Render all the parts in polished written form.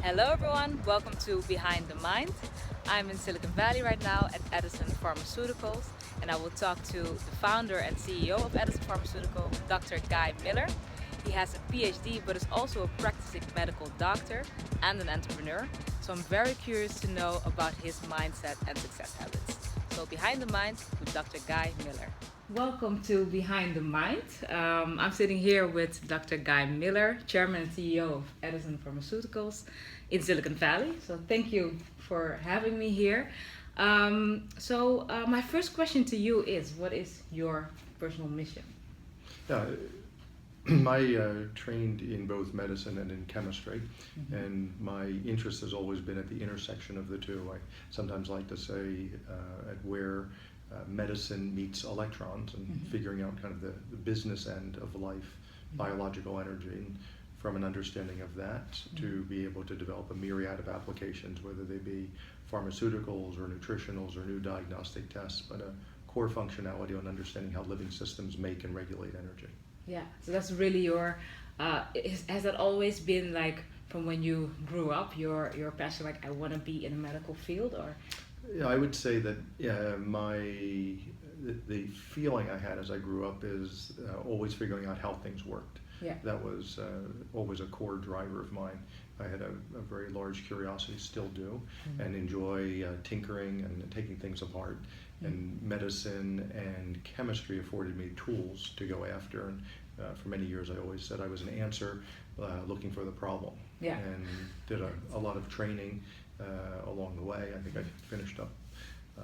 Hello everyone, welcome to Behind the Mind. I'm in Silicon Valley right now at Edison Pharmaceuticals, and I will talk to the founder and CEO of Edison Pharmaceuticals, Dr. Guy Miller. He has a PhD but is also a practicing medical doctor and an entrepreneur. So I'm very curious to know about his mindset and success habits. So Behind the Mind with Dr. Guy Miller. Welcome to Behind the Mind. I'm sitting here with Dr. Guy Miller, Chairman and CEO of Edison Pharmaceuticals in Silicon Valley. So thank you for having me here. My first question to you is, what is your personal mission? Yeah, I trained in both medicine and in chemistry, and my interest has always been at the intersection of the two. I sometimes like to say at where medicine meets electrons and figuring out kind of the business end of life, biological energy, and from an understanding of that to be able to develop a myriad of applications, whether they be pharmaceuticals or nutritionals or new diagnostic tests, but a core functionality on understanding how living systems make and regulate energy. Yeah, so that's really your, has that always been like from when you grew up, your passion, like I want to be in a medical field, or? Yeah, I would say that the feeling I had as I grew up is always figuring out how things worked. Yeah. That was always a core driver of mine. I had a very large curiosity, still do, and enjoy tinkering and taking things apart. And medicine and chemistry afforded me tools to go after. And for many years, I always said I was an answer looking for the problem. Yeah. And did a lot of training along the way. I think I finished up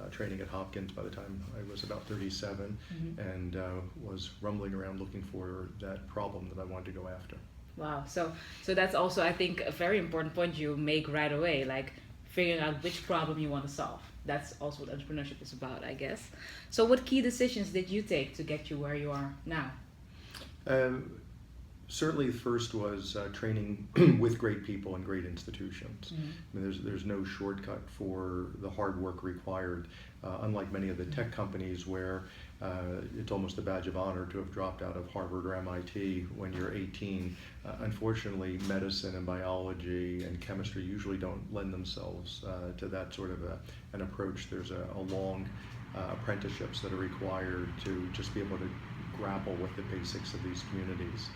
training at Hopkins by the time I was about 37, and was rumbling around looking for that problem that I wanted to go after. Wow, so that's also, I think, a very important point you make right away, like figuring out which problem you want to solve. That's also what entrepreneurship is about, I guess. So what key decisions did you take to get you where you are now? Certainly the first was training with great people and great institutions. I mean, there's no shortcut for the hard work required, unlike many of the tech companies where it's almost a badge of honor to have dropped out of Harvard or MIT when you're 18. Unfortunately, medicine and biology and chemistry usually don't lend themselves to that sort of an approach. There's a long apprenticeships that are required to just be able to grapple with the basics of these communities.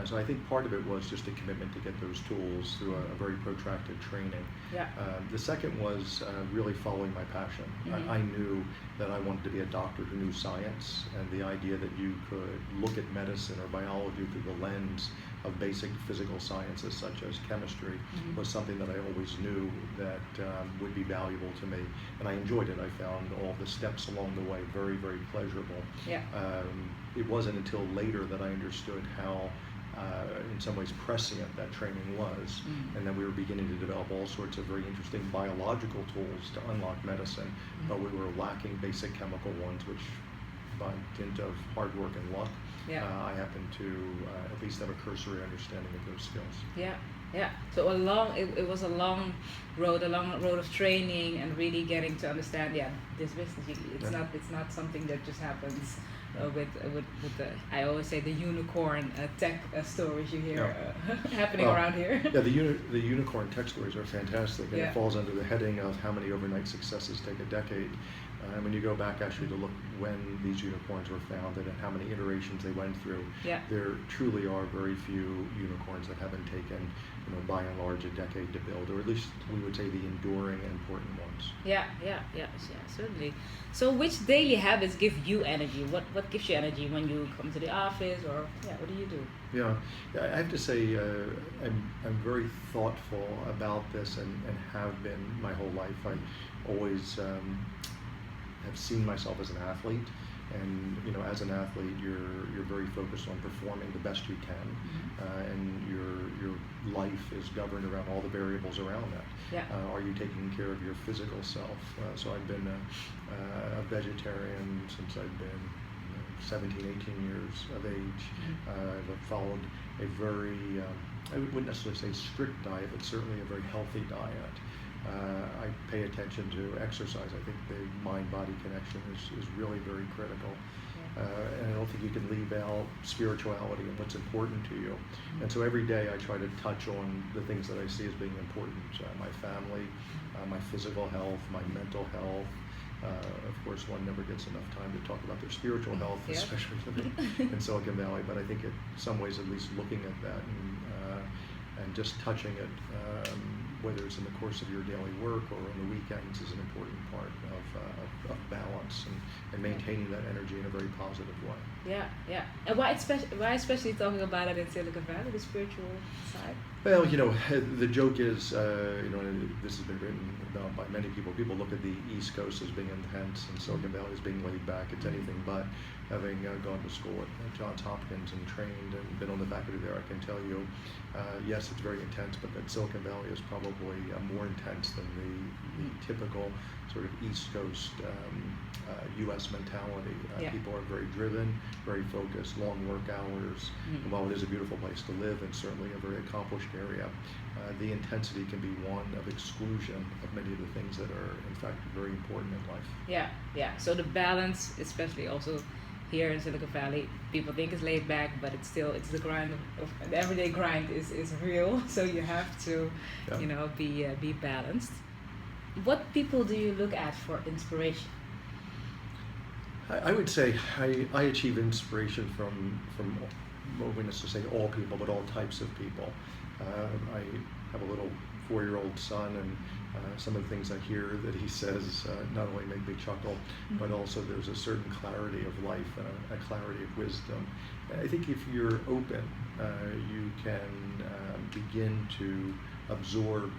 So I think part of it was just a commitment to get those tools through a very protracted training. Yeah. The second was really following my passion. I knew that I wanted to be a doctor who knew science, and the idea that you could look at medicine or biology through the lens of basic physical sciences such as chemistry was something that I always knew that would be valuable to me, and I enjoyed it. I found all the steps along the way very, very pleasurable. Yeah. It wasn't until later that I understood how in some ways prescient that training was, and then we were beginning to develop all sorts of very interesting biological tools to unlock medicine, but we were lacking basic chemical ones, which by dint of hard work and luck, I happen to at least have a cursory understanding of those skills. Yeah, yeah. So it was a long road of training and really getting to understand, this business. It's not something that just happens with the, I always say, the unicorn tech stories you hear happening around here. Yeah, the unicorn tech stories are fantastic, and it falls under the heading of how many overnight successes take a decade. And when you go back actually to look when these unicorns were founded and how many iterations they went through, there truly are very few unicorns that haven't taken, by and large, a decade to build, or at least we would say the enduring and important ones. Yeah, certainly. So which daily habits give you energy? What gives you energy when you come to the office, or what do you do? Yeah, I have to say I'm very thoughtful about this and have been my whole life. I always have seen myself as an athlete, and as an athlete you're very focused on performing the best you can, and your life is governed around all the variables around that. Are you taking care of your physical self? So I've been a vegetarian since I've been 17, 18 years of age. I've followed a very, I wouldn't necessarily say strict diet, but certainly a very healthy diet. I pay attention to exercise. I think the mind-body connection is really very critical. and I don't think you can leave out spirituality and what's important to you. And so every day I try to touch on the things that I see as being important. My family, my physical health, my mental health. Of course, one never gets enough time to talk about their spiritual health, Yeah. especially living in Silicon Valley. But I think in some ways, at least looking at that and just touching it, whether it's in the course of your daily work or on the weekends, is an important part of balance and maintaining that energy in a very positive way. Yeah, yeah. And why especially talking about it in Silicon Valley, the spiritual side? Well, the joke is, this has been written about by many people. People look at the East Coast as being intense and Silicon Valley as being laid back. It's anything but. Having gone to school at Johns Hopkins and trained and been on the faculty there, I can tell you, yes, it's very intense, but that Silicon Valley is probably more intense than the typical sort of East Coast U.S. mentality. Yeah. People are very driven, very focused, long work hours. And while it is a beautiful place to live and certainly a very accomplished area, the intensity can be one of exclusion of many of the things that are, in fact, very important in life. Yeah, yeah. So the balance, especially also here in Silicon Valley, people think it's laid back, but it's the grind of the everyday grind is real. So you have to, Yeah. be balanced. What people do you look at for inspiration? I would say I achieve inspiration from well, we necessarily say all people, but all types of people. I have a little 4-year-old son, and some of the things I hear that he says not only make me chuckle, but also there's a certain clarity of life and a clarity of wisdom. I think if you're open, you can begin to absorb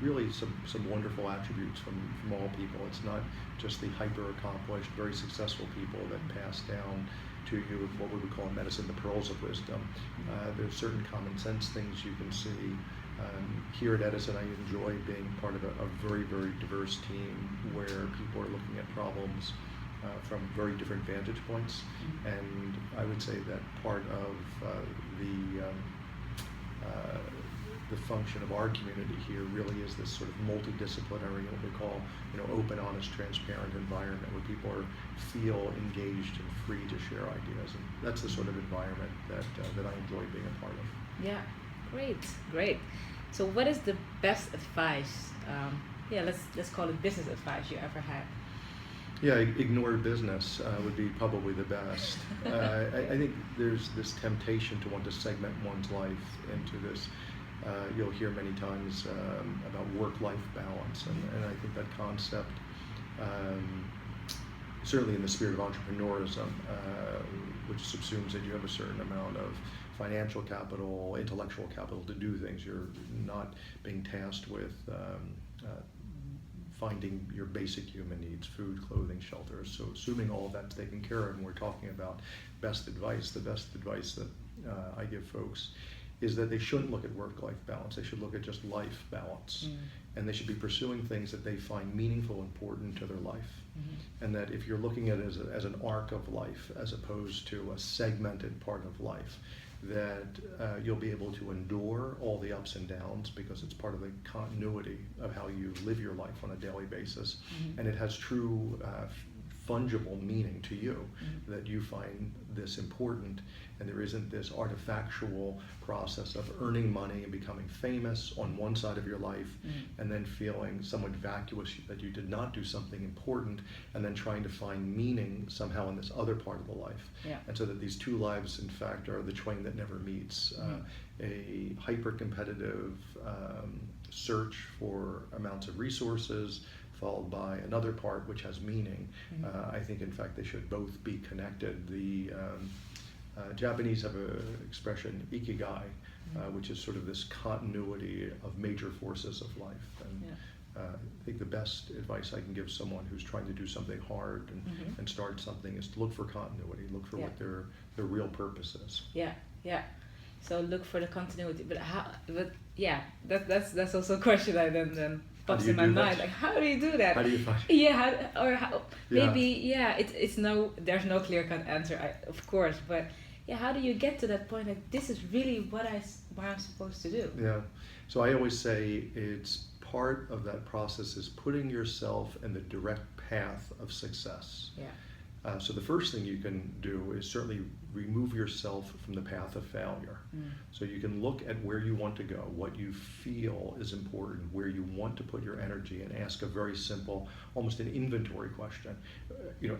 really some wonderful attributes from all people. It's not just the hyper-accomplished, very successful people that pass down to you what we would call in medicine the pearls of wisdom. There's certain common sense things you can see. Here at Edison, I enjoy being part of a very, very diverse team where people are looking at problems from very different vantage points. And I would say that part of the function of our community here really is this sort of multidisciplinary, what we call, open, honest, transparent environment where people feel engaged and free to share ideas, and that's the sort of environment that I enjoy being a part of. Yeah, great. So, what is the best advice? Let's call it business advice you ever had. Yeah, ignore business would be probably the best. I think there's this temptation to want to segment one's life into this. You'll hear many times about work-life balance, and I think that concept, certainly in the spirit of entrepreneurism, which subsumes that you have a certain amount of financial capital, intellectual capital to do things. You're not being tasked with finding your basic human needs, food, clothing, shelter. So assuming all of that's taken care of, and we're talking about best advice, the best advice that I give folks is that they shouldn't look at work-life balance. They should look at just life balance. And they should be pursuing things that they find meaningful, important to their life. And that if you're looking at it as an arc of life, as opposed to a segmented part of life, that you'll be able to endure all the ups and downs because it's part of the continuity of how you live your life on a daily basis. And it has true fungible meaning to you, that you find this important, and there isn't this artifactual process of earning money and becoming famous on one side of your life, and then feeling somewhat vacuous that you did not do something important, and then trying to find meaning somehow in this other part of the life. And so that these two lives, in fact, are the twain that never meets. A hyper-competitive search for amounts of resources, followed by another part which has meaning. I think, in fact, they should both be connected. The Japanese have an expression, ikigai, which is sort of this continuity of major forces of life. And I think the best advice I can give someone who's trying to do something hard and start something is to look for continuity, look for what their real purpose is. Yeah. So look for the continuity. But how? But yeah, that's also a question I then pops in my mind. Like, how do you do that? How do you find? It's no. There's no clear-cut answer, of course. But how do you get to that point? Like, this is really what I'm supposed to do. Yeah. So I always say it's part of that process is putting yourself in the direct path of success. So the first thing you can do is certainly remove yourself from the path of failure. So you can look at where you want to go, what you feel is important, where you want to put your energy, and ask a very simple, almost an inventory question.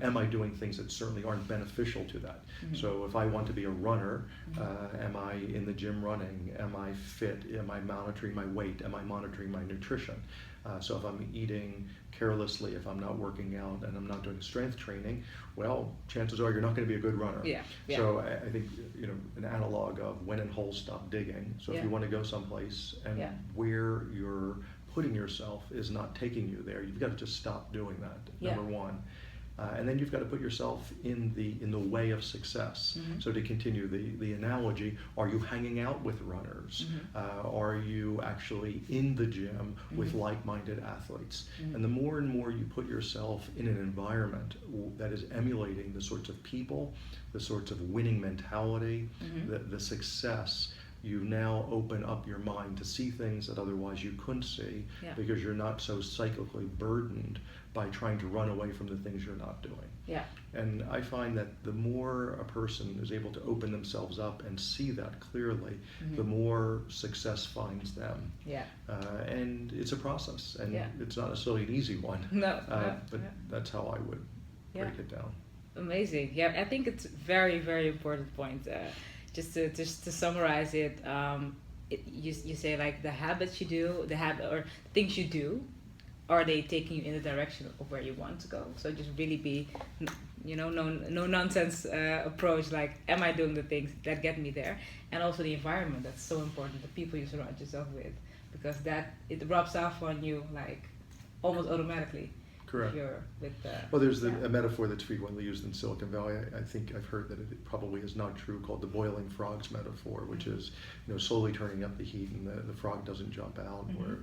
Am I doing things that certainly aren't beneficial to that? So if I want to be a runner, am I in the gym running? Am I fit? Am I monitoring my weight? Am I monitoring my nutrition? So if I'm eating carelessly, if I'm not working out and I'm not doing strength training, well, chances are you're not going to be a good runner. Yeah. So I think an analog of when in holes stop digging. So if you want to go someplace and where you're putting yourself is not taking you there, you've got to just stop doing that. Number one. And then you've got to put yourself in the way of success. So to continue the analogy, are you hanging out with runners? Are you actually in the gym with like-minded athletes? And the more and more you put yourself in an environment that is emulating the sorts of people, the sorts of winning mentality, the success, you now open up your mind to see things that otherwise you couldn't see because you're not so cyclically burdened by trying to run away from the things you're not doing. And I find that the more a person is able to open themselves up and see that clearly, the more success finds them. And it's a process, and it's not necessarily an easy one. But that's how I would break it down. Amazing. I think it's very, very important point. Just to summarize it, you say like the habits you do, or things you do, are they taking you in the direction of where you want to go? So just really be, no nonsense approach. Like, am I doing the things that get me there? And also the environment, that's so important. The people you surround yourself with, because it rubs off on you like almost automatically. Correct. Well, there's a metaphor that's frequently used in Silicon Valley. I think I've heard that it probably is not true, called the boiling frogs metaphor, which is slowly turning up the heat and the frog doesn't jump out, or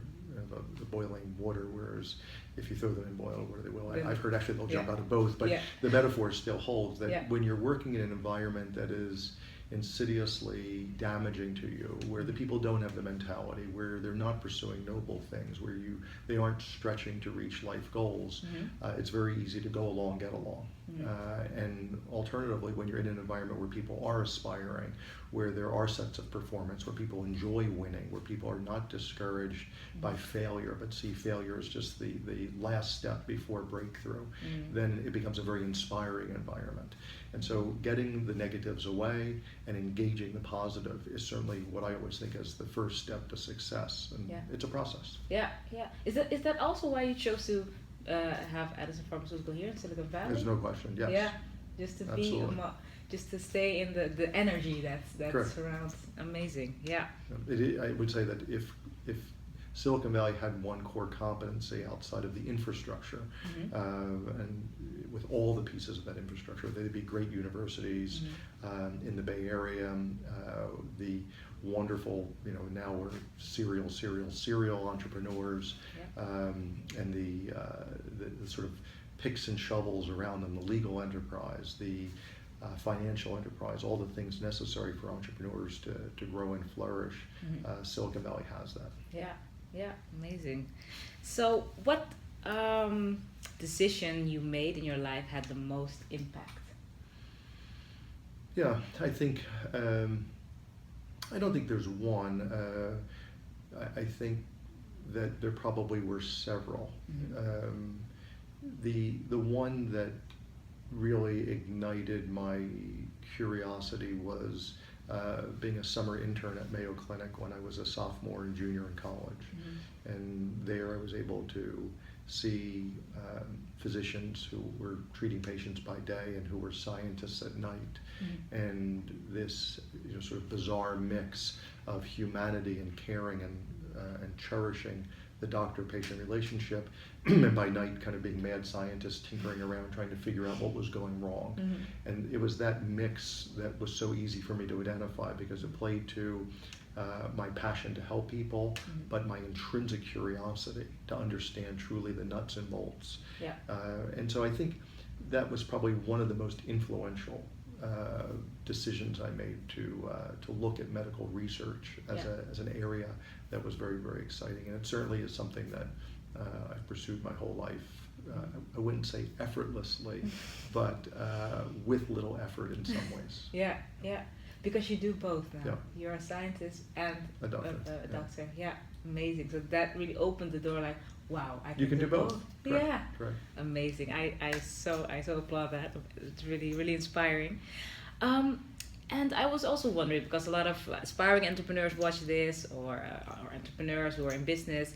the boiling water, whereas if you throw them in boiling water, they will. I've heard actually they'll jump out of both, but the metaphor still holds that when you're working in an environment that is insidiously damaging to you, where the people don't have the mentality, where they're not pursuing noble things, where they aren't stretching to reach life goals, it's very easy to go along, get along. And alternatively, when you're in an environment where people are aspiring, where there are sets of performance, where people enjoy winning, where people are not discouraged by failure, but see failure as just the last step before breakthrough, then it becomes a very inspiring environment. And so getting the negatives away and engaging the positive is certainly what I always think is the first step to success. And it's a process. Is that also why you chose to have Edison Pharmaceutical here in Silicon Valley? There's no question, yes. Just to be, just to stay in the energy that surrounds. Amazing, I would say that if Silicon Valley had one core competency outside of the infrastructure, and with all the pieces of that infrastructure, they'd be great universities in the Bay Area, the wonderful, now we're serial entrepreneurs, and the sort of picks and shovels around them, the legal enterprise, the financial enterprise, all the things necessary for entrepreneurs to grow and flourish. Silicon Valley has that. Amazing. So what decision you made in your life had the most impact? I think I don't think there's one. I think that there probably were several. The one that really ignited my curiosity was being a summer intern at Mayo Clinic when I was a sophomore and junior in college. And there I was able to see physicians who were treating patients by day and who were scientists at night. And this sort of bizarre mix of humanity and caring and cherishing the doctor-patient relationship, and by night kind of being mad scientists tinkering around trying to figure out what was going wrong. And it was that mix that was so easy for me to identify because it played to my passion to help people, but my intrinsic curiosity to understand truly the nuts and bolts. And so I think that was probably one of the most influential decisions I made to look at medical research as an area that was very, very exciting. And it certainly is something that I've pursued my whole life I wouldn't say effortlessly, but with little effort in some ways. Yeah, yeah. Because you do both now. Yeah. You're a scientist and A doctor. a doctor. Yeah, amazing. So that really opened the door. Like, wow, I can You can do both. Correct. Yeah, Correct. amazing. I so applaud that. It's really inspiring. And I was also wondering, because a lot of aspiring entrepreneurs watch this, or entrepreneurs who are in business.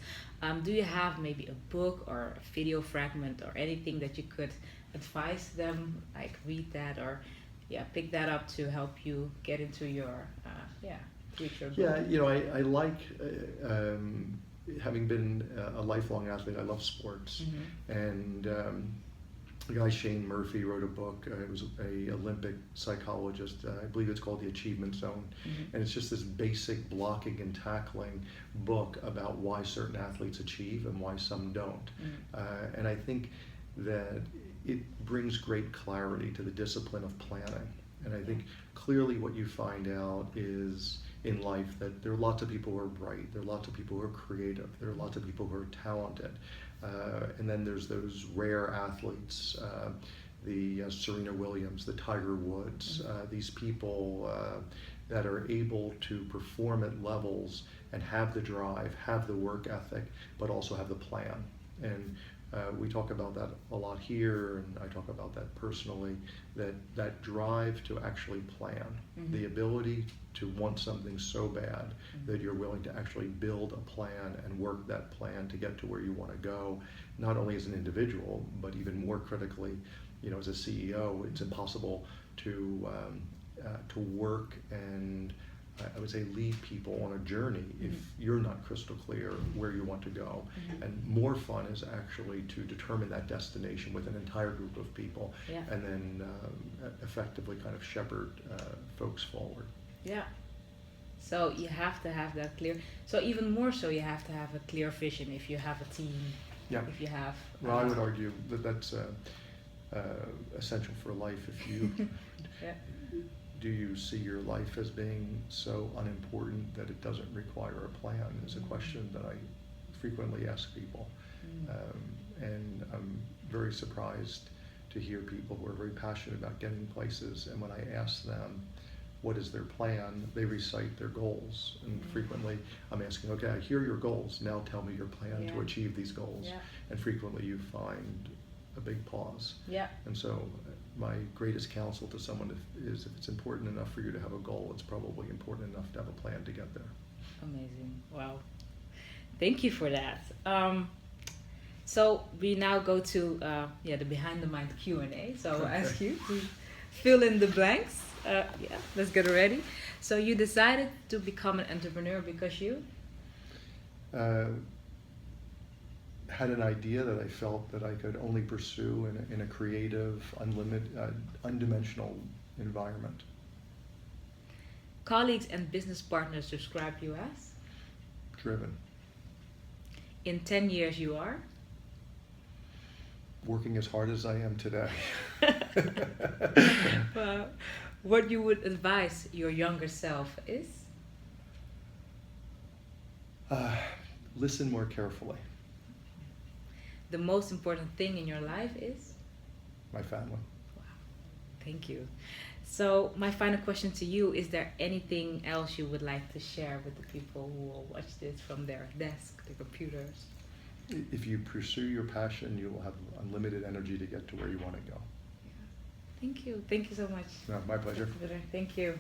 Do you have maybe a book or a video fragment or anything that you could advise them, like read that or pick that up to help you get into your future goal? Yeah, I like, having been a lifelong athlete, I love sports. Mm-hmm. And the guy Shane Murphy wrote a book. It was a Olympic psychologist. I believe it's called The Achievement Zone. Mm-hmm. And it's just this basic blocking and tackling book about why certain athletes achieve and why some don't. Mm-hmm. And I think that it brings great clarity to the discipline of planning. And I think clearly what you find out is in life that there are lots of people who are bright, there are lots of people who are creative, there are lots of people who are talented. And then there's those rare athletes, the Serena Williams, the Tiger Woods, these people that are able to perform at levels and have the drive, have the work ethic, but also have the plan. And we talk about that a lot here, and I talk about that personally, that drive to actually plan, the ability to want something so bad that you're willing to actually build a plan and work that plan to get to where you want to go, not only as an individual, but even more critically, as a CEO. It's impossible to work and I would say lead people on a journey if you're not crystal clear where you want to go. And more fun is actually to determine that destination with an entire group of people, and then effectively kind of shepherd folks forward. Yeah. So you have to have that clear. So even more so, you have to have a clear vision if you have a team. Yeah. If you have. Well, I would argue that that's essential for life. If you do you see your life as being so unimportant that it doesn't require a plan? Is a question that I frequently ask people. And I'm very surprised to hear people who are very passionate about getting places, and when I ask them what is their plan, they recite their goals. And frequently I'm asking, okay, I hear your goals, now tell me your plan to achieve these goals. And frequently you find a big pause. And so my greatest counsel to someone is if it's important enough for you to have a goal, it's probably important enough to have a plan to get there. Amazing. Wow. Thank you for that. So we now go to the Behind the Mind Q&A. So I'll ask you to fill in the blanks. Let's get ready. So you decided to become an entrepreneur because you? Had an idea that I felt that I could only pursue in a creative, unlimited, undimensional environment. Colleagues and business partners describe you as? Driven. In 10 years you are? Working as hard as I am today. What you would advise your younger self is? Listen more carefully. The most important thing in your life is? My family. Wow, thank you. So my final question to you, is there anything else you would like to share with the people who will watch this from their desk, their computers? If you pursue your passion, you will have unlimited energy to get to where you want to go. Yeah. Thank you. Thank you so much. No, my pleasure. Thank you.